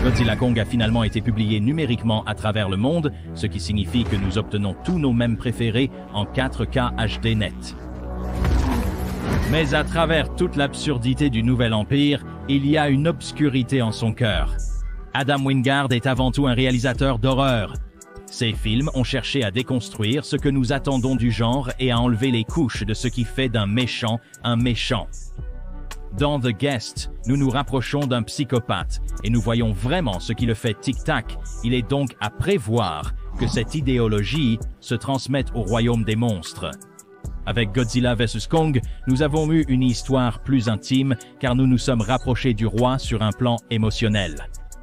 Godzilla Kong a finalement été publié numériquement à travers le monde, ce qui signifie que nous obtenons tous nos mèmes préférés en 4K HD net. Mais à travers toute l'absurdité du Nouvel Empire, il y a une obscurité en son cœur. Adam Wingard est avant tout un réalisateur d'horreur. Ses films ont cherché à déconstruire ce que nous attendons du genre et à enlever les couches de ce qui fait d'un méchant un méchant. Dans The Guest, nous nous rapprochons d'un psychopathe et nous voyons vraiment ce qui le fait tic-tac. Il est donc à prévoir que cette idéologie se transmette au royaume des monstres. Avec Godzilla vs Kong, nous avons eu une histoire plus intime car nous nous sommes rapprochés du roi sur un plan émotionnel.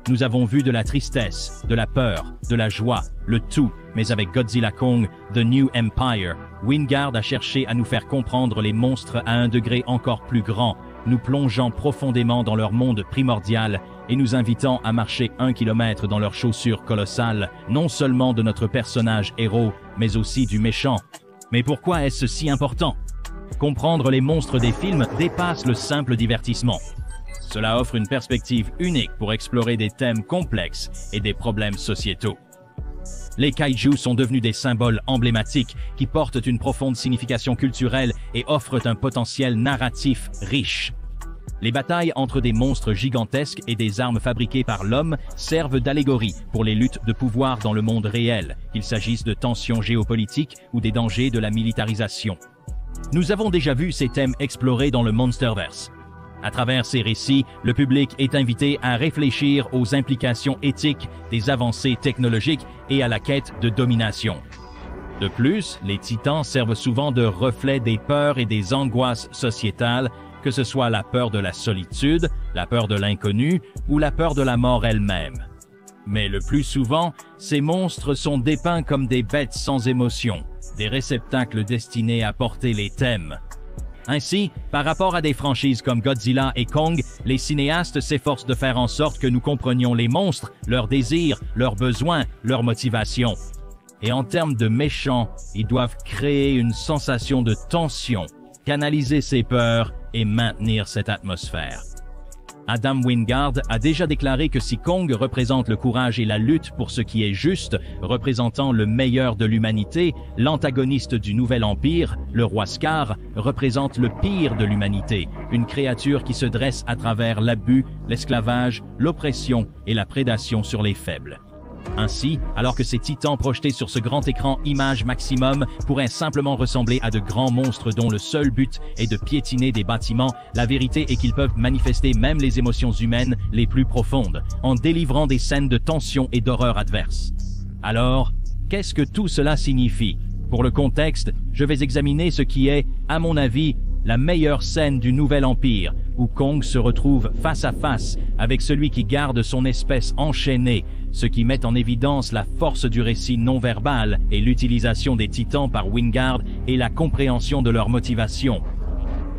Nous avons vu de la tristesse, de la peur, de la joie, le tout, mais avec Godzilla Kong, The New Empire, Wingard a cherché à nous faire comprendre les monstres à un degré encore plus grand, nous plongeant profondément dans leur monde primordial et nous invitant à marcher 1 kilomètre dans leurs chaussures colossales, non seulement de notre personnage héros, mais aussi du méchant. Mais pourquoi est-ce si important? Comprendre les monstres des films dépasse le simple divertissement. Cela offre une perspective unique pour explorer des thèmes complexes et des problèmes sociétaux. Les kaijus sont devenus des symboles emblématiques qui portent une profonde signification culturelle et offrent un potentiel narratif riche. Les batailles entre des monstres gigantesques et des armes fabriquées par l'homme servent d'allégorie pour les luttes de pouvoir dans le monde réel, qu'il s'agisse de tensions géopolitiques ou des dangers de la militarisation. Nous avons déjà vu ces thèmes explorés dans le Monsterverse. À travers ces récits, le public est invité à réfléchir aux implications éthiques des avancées technologiques et à la quête de domination. De plus, les titans servent souvent de reflet des peurs et des angoisses sociétales, que ce soit la peur de la solitude, la peur de l'inconnu ou la peur de la mort elle-même. Mais le plus souvent, ces monstres sont dépeints comme des bêtes sans émotion, des réceptacles destinés à porter les thèmes. Ainsi, par rapport à des franchises comme Godzilla et Kong, les cinéastes s'efforcent de faire en sorte que nous comprenions les monstres, leurs désirs, leurs besoins, leurs motivations. Et en termes de méchants, ils doivent créer une sensation de tension, canaliser ses peurs et maintenir cette atmosphère. Adam Wingard a déjà déclaré que si Kong représente le courage et la lutte pour ce qui est juste, représentant le meilleur de l'humanité, l'antagoniste du Nouvel Empire, le roi Scar, représente le pire de l'humanité, une créature qui se dresse à travers l'abus, l'esclavage, l'oppression et la prédation sur les faibles. Ainsi, alors que ces titans projetés sur ce grand écran image maximum pourraient simplement ressembler à de grands monstres dont le seul but est de piétiner des bâtiments, la vérité est qu'ils peuvent manifester même les émotions humaines les plus profondes, en délivrant des scènes de tension et d'horreur adverses. Alors, qu'est-ce que tout cela signifie? Pour le contexte, je vais examiner ce qui est, à mon avis, la meilleure scène du Nouvel Empire, où Kong se retrouve face à face avec celui qui garde son espèce enchaînée, ce qui met en évidence la force du récit non-verbal et l'utilisation des titans par Wingard et la compréhension de leur motivation.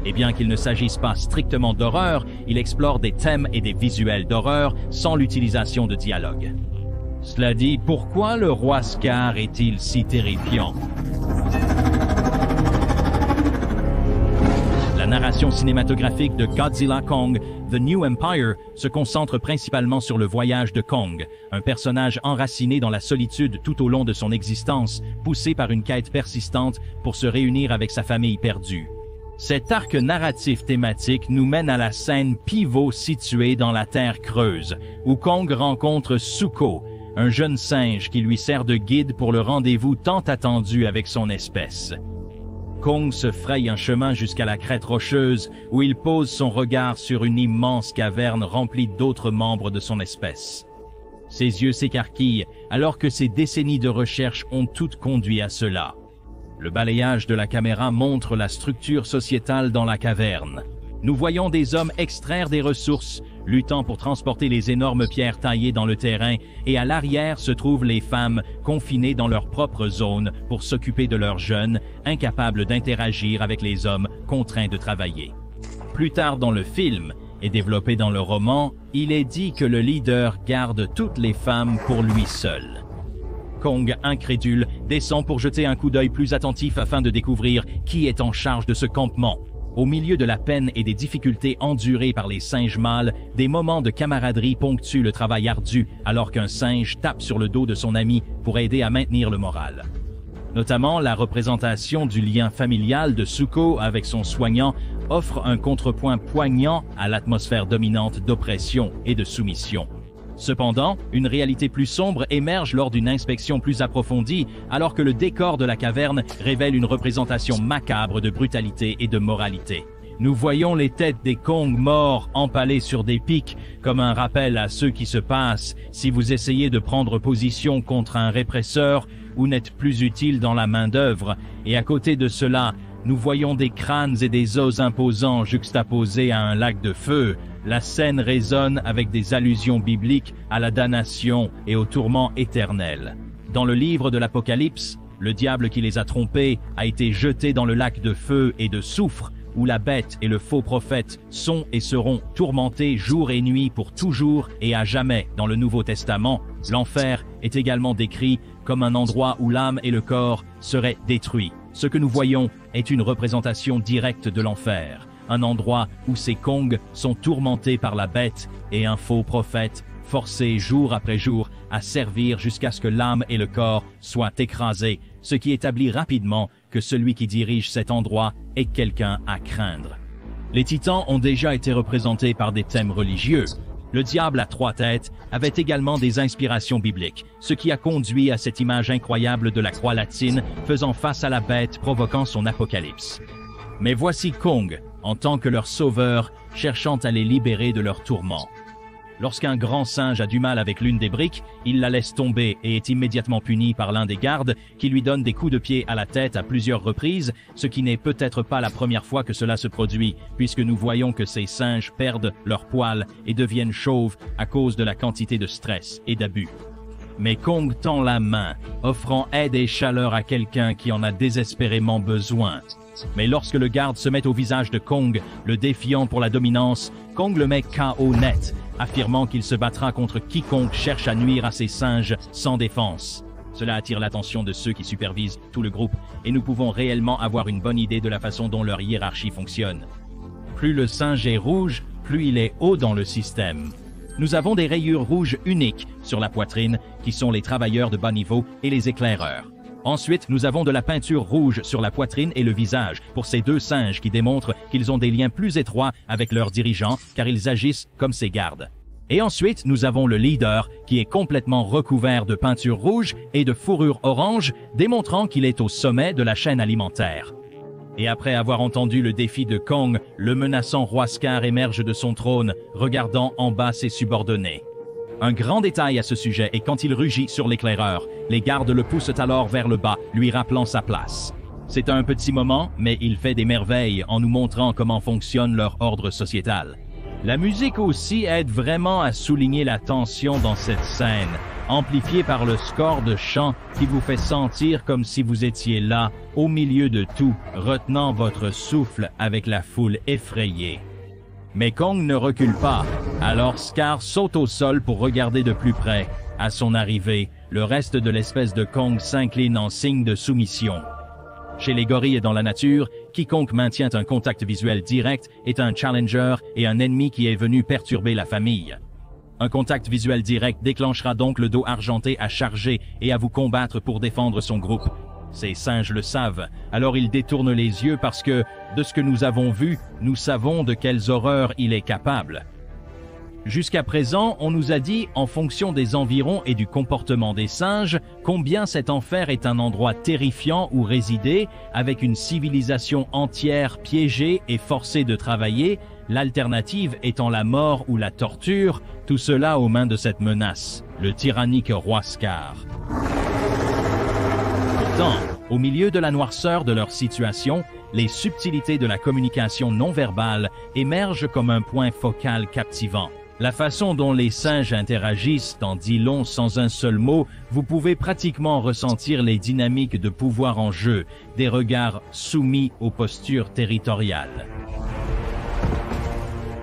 Et bien qu'il ne s'agisse pas strictement d'horreur, il explore des thèmes et des visuels d'horreur sans l'utilisation de dialogue. Cela dit, pourquoi le roi Scar est-il si terrifiant? La narration cinématographique de Godzilla Kong, The New Empire, se concentre principalement sur le voyage de Kong, un personnage enraciné dans la solitude tout au long de son existence, poussé par une quête persistante pour se réunir avec sa famille perdue. Cet arc narratif thématique nous mène à la scène pivot située dans la Terre creuse, où Kong rencontre Zuko, un jeune singe qui lui sert de guide pour le rendez-vous tant attendu avec son espèce. Kong se fraye un chemin jusqu'à la crête rocheuse où il pose son regard sur une immense caverne remplie d'autres membres de son espèce. Ses yeux s'écarquillent alors que ses décennies de recherche ont toutes conduit à cela. Le balayage de la caméra montre la structure sociétale dans la caverne. Nous voyons des hommes extraire des ressources, luttant pour transporter les énormes pierres taillées dans le terrain, et à l'arrière se trouvent les femmes confinées dans leur propre zone pour s'occuper de leurs jeunes, incapables d'interagir avec les hommes contraints de travailler. Plus tard dans le film, et développé dans le roman, il est dit que le leader garde toutes les femmes pour lui seul. Kong, incrédule, descend pour jeter un coup d'œil plus attentif afin de découvrir qui est en charge de ce campement. Au milieu de la peine et des difficultés endurées par les singes mâles, des moments de camaraderie ponctuent le travail ardu alors qu'un singe tape sur le dos de son ami pour aider à maintenir le moral. Notamment, la représentation du lien familial de Suko avec son soignant offre un contrepoint poignant à l'atmosphère dominante d'oppression et de soumission. Cependant, une réalité plus sombre émerge lors d'une inspection plus approfondie, alors que le décor de la caverne révèle une représentation macabre de brutalité et de moralité. Nous voyons les têtes des Kong morts empalées sur des pics, comme un rappel à ce qui se passe si vous essayez de prendre position contre un répresseur ou n'êtes plus utile dans la main-d'œuvre, et à côté de cela, nous voyons des crânes et des os imposants juxtaposés à un lac de feu. La scène résonne avec des allusions bibliques à la damnation et au tourment éternel. Dans le livre de l'Apocalypse, le diable qui les a trompés a été jeté dans le lac de feu et de soufre, où la bête et le faux prophète sont et seront tourmentés jour et nuit pour toujours et à jamais. Dans le Nouveau Testament, l'enfer est également décrit comme un endroit où l'âme et le corps seraient détruits. Ce que nous voyons est une représentation directe de l'enfer, un endroit où ces Kong sont tourmentés par la bête et un faux prophète, forcés jour après jour à servir jusqu'à ce que l'âme et le corps soient écrasés, ce qui établit rapidement que celui qui dirige cet endroit est quelqu'un à craindre. Les titans ont déjà été représentés par des thèmes religieux. Le diable à 3 têtes avait également des inspirations bibliques, ce qui a conduit à cette image incroyable de la croix latine faisant face à la bête provoquant son apocalypse. Mais voici Kong, en tant que leur sauveur, cherchant à les libérer de leurs tourments. Lorsqu'un grand singe a du mal avec l'une des briques, il la laisse tomber et est immédiatement puni par l'un des gardes qui lui donne des coups de pied à la tête à plusieurs reprises, ce qui n'est peut-être pas la première fois que cela se produit, puisque nous voyons que ces singes perdent leurs poils et deviennent chauves à cause de la quantité de stress et d'abus. Mais Kong tend la main, offrant aide et chaleur à quelqu'un qui en a désespérément besoin. Mais lorsque le garde se met au visage de Kong, le défiant pour la dominance, Kong le met KO net, affirmant qu'il se battra contre quiconque cherche à nuire à ces singes sans défense. Cela attire l'attention de ceux qui supervisent tout le groupe, et nous pouvons réellement avoir une bonne idée de la façon dont leur hiérarchie fonctionne. Plus le singe est rouge, plus il est haut dans le système. Nous avons des rayures rouges uniques sur la poitrine, qui sont les travailleurs de bas niveau et les éclaireurs. Ensuite, nous avons de la peinture rouge sur la poitrine et le visage pour ces 2 singes qui démontrent qu'ils ont des liens plus étroits avec leurs dirigeants car ils agissent comme ces gardes. Et ensuite, nous avons le leader qui est complètement recouvert de peinture rouge et de fourrure orange, démontrant qu'il est au sommet de la chaîne alimentaire. Et après avoir entendu le défi de Kong, le menaçant roi Scar émerge de son trône, regardant en bas ses subordonnés. Un grand détail à ce sujet est quand il rugit sur l'éclaireur. Les gardes le poussent alors vers le bas, lui rappelant sa place. C'est un petit moment, mais il fait des merveilles en nous montrant comment fonctionne leur ordre sociétal. La musique aussi aide vraiment à souligner la tension dans cette scène, amplifiée par le score de chant qui vous fait sentir comme si vous étiez là, au milieu de tout, retenant votre souffle avec la foule effrayée. Mais Kong ne recule pas, alors Scar saute au sol pour regarder de plus près. À son arrivée, le reste de l'espèce de Kong s'incline en signe de soumission. Chez les gorilles et dans la nature, quiconque maintient un contact visuel direct est un challenger et un ennemi qui est venu perturber la famille. Un contact visuel direct déclenchera donc le dos argenté à charger et à vous combattre pour défendre son groupe. Ces singes le savent, alors ils détournent les yeux parce que, de ce que nous avons vu, nous savons de quelles horreurs il est capable. Jusqu'à présent, on nous a dit, en fonction des environs et du comportement des singes, combien cet enfer est un endroit terrifiant où résider, avec une civilisation entière piégée et forcée de travailler, l'alternative étant la mort ou la torture, tout cela aux mains de cette menace, le tyrannique roi Scar. Pourtant, au milieu de la noirceur de leur situation, les subtilités de la communication non verbale émergent comme un point focal captivant. La façon dont les singes interagissent en dit long sans un seul mot, vous pouvez pratiquement ressentir les dynamiques de pouvoir en jeu, des regards soumis aux postures territoriales.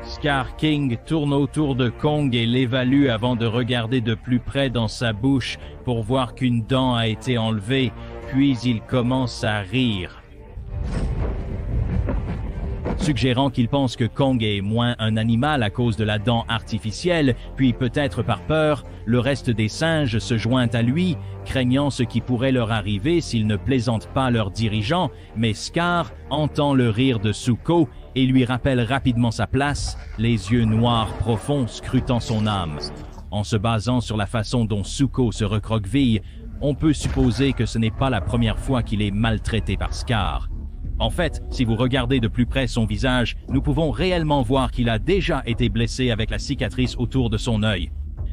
Scar King tourne autour de Kong et l'évalue avant de regarder de plus près dans sa bouche pour voir qu'une dent a été enlevée, puis il commence à rire. suggérant qu'il pense que Kong est moins un animal à cause de la dent artificielle, puis peut-être par peur, le reste des singes se joint à lui, craignant ce qui pourrait leur arriver s'ils ne plaisantent pas leur dirigeant, mais Scar entend le rire de Zuko et lui rappelle rapidement sa place, les yeux noirs profonds scrutant son âme. En se basant sur la façon dont Zuko se recroqueville, on peut supposer que ce n'est pas la première fois qu'il est maltraité par Scar. En fait, si vous regardez de plus près son visage, nous pouvons réellement voir qu'il a déjà été blessé avec la cicatrice autour de son œil.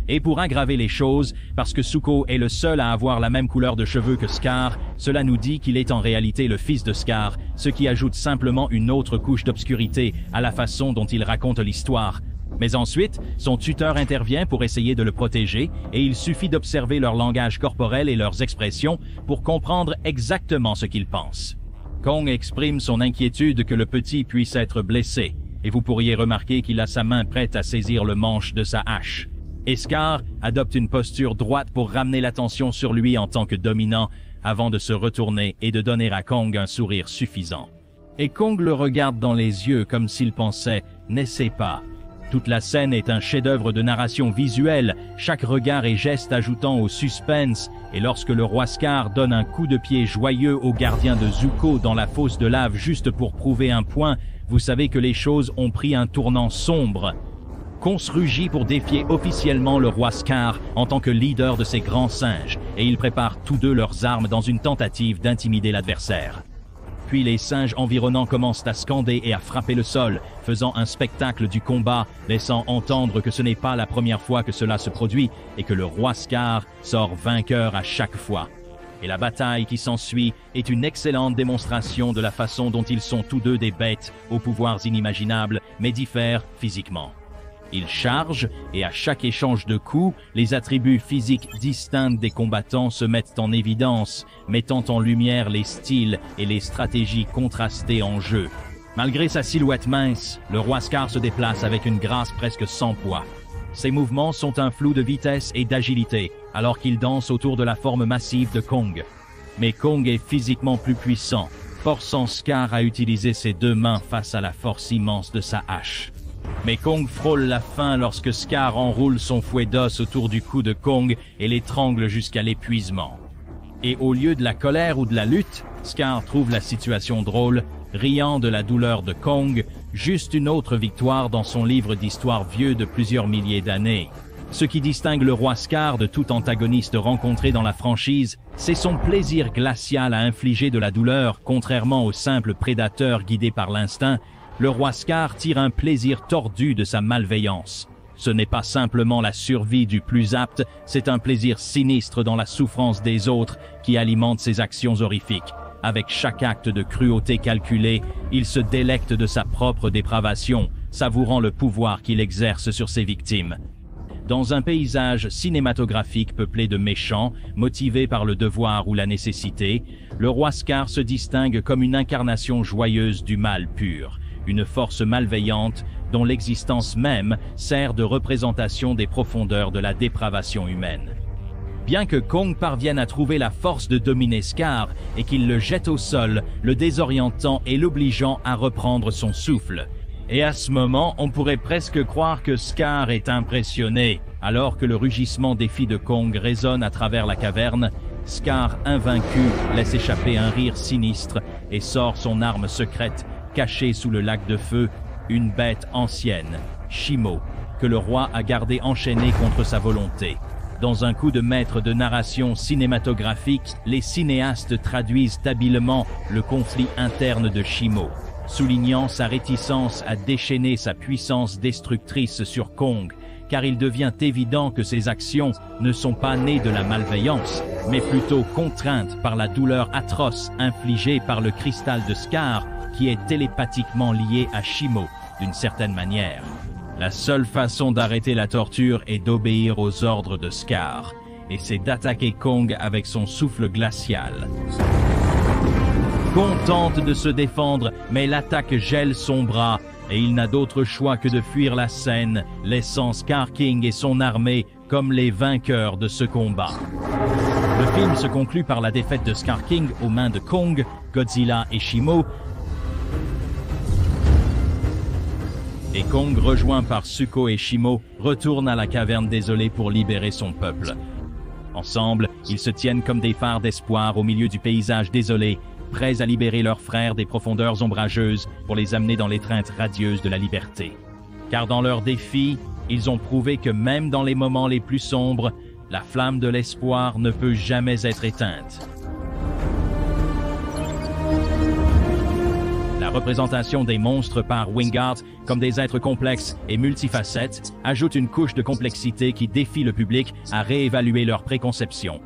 Et pour aggraver les choses, parce que Zuko est le seul à avoir la même couleur de cheveux que Scar, cela nous dit qu'il est en réalité le fils de Scar, ce qui ajoute simplement une autre couche d'obscurité à la façon dont il raconte l'histoire. Mais ensuite, son tuteur intervient pour essayer de le protéger et il suffit d'observer leur langage corporel et leurs expressions pour comprendre exactement ce qu'ils pensent. Kong exprime son inquiétude que le petit puisse être blessé, et vous pourriez remarquer qu'il a sa main prête à saisir le manche de sa hache. Et Scar adopte une posture droite pour ramener l'attention sur lui en tant que dominant, avant de se retourner et de donner à Kong un sourire suffisant. Et Kong le regarde dans les yeux comme s'il pensait « n'essaie pas ». Toute la scène est un chef-d'œuvre de narration visuelle, chaque regard et geste ajoutant au suspense, et lorsque le roi Scar donne un coup de pied joyeux au gardien de Zuko dans la fosse de lave juste pour prouver un point, vous savez que les choses ont pris un tournant sombre. Kong rugit pour défier officiellement le roi Scar en tant que leader de ces grands singes, et ils préparent tous deux leurs armes dans une tentative d'intimider l'adversaire. Puis les singes environnants commencent à scander et à frapper le sol, faisant un spectacle du combat, laissant entendre que ce n'est pas la première fois que cela se produit et que le roi Scar sort vainqueur à chaque fois. Et la bataille qui s'ensuit est une excellente démonstration de la façon dont ils sont tous deux des bêtes aux pouvoirs inimaginables, mais diffèrent physiquement. Ils chargent, et à chaque échange de coups, les attributs physiques distincts des combattants se mettent en évidence, mettant en lumière les styles et les stratégies contrastées en jeu. Malgré sa silhouette mince, le roi Scar se déplace avec une grâce presque sans poids. Ses mouvements sont un flou de vitesse et d'agilité, alors qu'il danse autour de la forme massive de Kong. Mais Kong est physiquement plus puissant, forçant Scar à utiliser ses deux mains face à la force immense de sa hache. Mais Kong frôle la fin lorsque Scar enroule son fouet d'os autour du cou de Kong et l'étrangle jusqu'à l'épuisement. Et au lieu de la colère ou de la lutte, Scar trouve la situation drôle, riant de la douleur de Kong, juste une autre victoire dans son livre d'histoire vieux de plusieurs milliers d'années. Ce qui distingue le roi Scar de tout antagoniste rencontré dans la franchise, c'est son plaisir glacial à infliger de la douleur, contrairement au simple prédateur guidé par l'instinct. Le roi Scar tire un plaisir tordu de sa malveillance. Ce n'est pas simplement la survie du plus apte, c'est un plaisir sinistre dans la souffrance des autres qui alimente ses actions horrifiques. Avec chaque acte de cruauté calculé, il se délecte de sa propre dépravation, savourant le pouvoir qu'il exerce sur ses victimes. Dans un paysage cinématographique peuplé de méchants, motivés par le devoir ou la nécessité, le roi Scar se distingue comme une incarnation joyeuse du mal pur. Une force malveillante dont l'existence même sert de représentation des profondeurs de la dépravation humaine. Bien que Kong parvienne à trouver la force de dominer Scar et qu'il le jette au sol, le désorientant et l'obligeant à reprendre son souffle. Et à ce moment, on pourrait presque croire que Scar est impressionné. Alors que le rugissement défi de Kong résonne à travers la caverne, Scar, invaincu, laisse échapper un rire sinistre et sort son arme secrète, cachée sous le lac de feu, une bête ancienne, Shimo, que le roi a gardé enchaînée contre sa volonté. Dans un coup de maître de narration cinématographique, les cinéastes traduisent habilement le conflit interne de Shimo, soulignant sa réticence à déchaîner sa puissance destructrice sur Kong, car il devient évident que ses actions ne sont pas nées de la malveillance, mais plutôt contraintes par la douleur atroce infligée par le cristal de Scar, qui est télépathiquement lié à Shimo, d'une certaine manière. La seule façon d'arrêter la torture est d'obéir aux ordres de Scar, et c'est d'attaquer Kong avec son souffle glacial. Kong tente de se défendre, mais l'attaque gèle son bras, et il n'a d'autre choix que de fuir la scène, laissant Scar King et son armée comme les vainqueurs de ce combat. Le film se conclut par la défaite de Scar King aux mains de Kong, Godzilla et Shimo, Et Kong, rejoint par Zuko et Shimo, retourne à la caverne désolée pour libérer son peuple. Ensemble, ils se tiennent comme des phares d'espoir au milieu du paysage désolé, prêts à libérer leurs frères des profondeurs ombrageuses pour les amener dans l'étreinte radieuse de la liberté. Car dans leur défi, ils ont prouvé que même dans les moments les plus sombres, la flamme de l'espoir ne peut jamais être éteinte. La représentation des monstres par Wingard comme des êtres complexes et multifacettes ajoute une couche de complexité qui défie le public à réévaluer leurs préconceptions.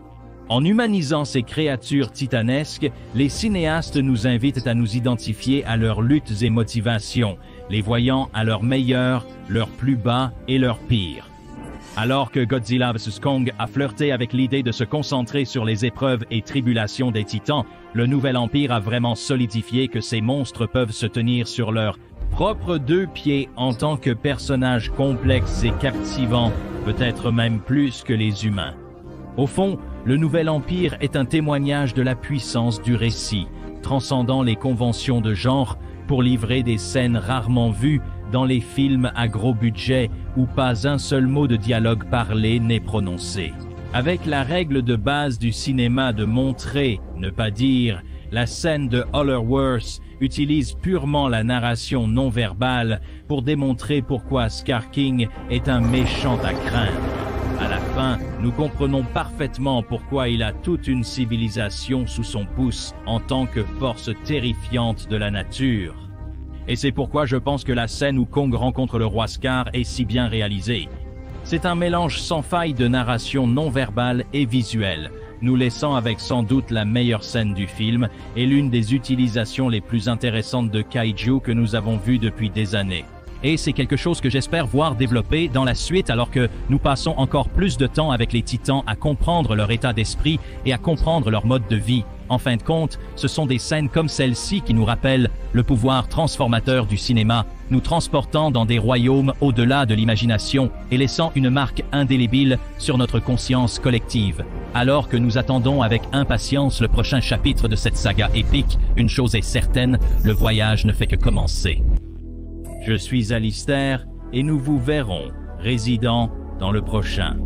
En humanisant ces créatures titanesques, les cinéastes nous invitent à nous identifier à leurs luttes et motivations, les voyant à leur meilleur, leur plus bas et leur pire. Alors que Godzilla vs Kong a flirté avec l'idée de se concentrer sur les épreuves et tribulations des titans, le Nouvel Empire a vraiment solidifié que ces monstres peuvent se tenir sur leurs propres deux pieds en tant que personnages complexes et captivants, peut-être même plus que les humains. Au fond, le Nouvel Empire est un témoignage de la puissance du récit, transcendant les conventions de genre pour livrer des scènes rarement vues dans les films à gros budget où pas un seul mot de dialogue parlé n'est prononcé. Avec la règle de base du cinéma de montrer, ne pas dire, la scène de Hollerworth utilise purement la narration non verbale pour démontrer pourquoi Scar King est un méchant à craindre. À la fin, nous comprenons parfaitement pourquoi il a toute une civilisation sous son pouce en tant que force terrifiante de la nature. Et c'est pourquoi je pense que la scène où Kong rencontre le roi Scar est si bien réalisée. C'est un mélange sans faille de narration non verbale et visuelle, nous laissant avec sans doute la meilleure scène du film et l'une des utilisations les plus intéressantes de kaiju que nous avons vues depuis des années. Et c'est quelque chose que j'espère voir développer dans la suite alors que nous passons encore plus de temps avec les titans à comprendre leur état d'esprit et à comprendre leur mode de vie. En fin de compte, ce sont des scènes comme celle-ci qui nous rappellent le pouvoir transformateur du cinéma, nous transportant dans des royaumes au-delà de l'imagination et laissant une marque indélébile sur notre conscience collective. Alors que nous attendons avec impatience le prochain chapitre de cette saga épique, une chose est certaine, le voyage ne fait que commencer. Je suis Alistair et nous vous verrons, résidents, dans le prochain.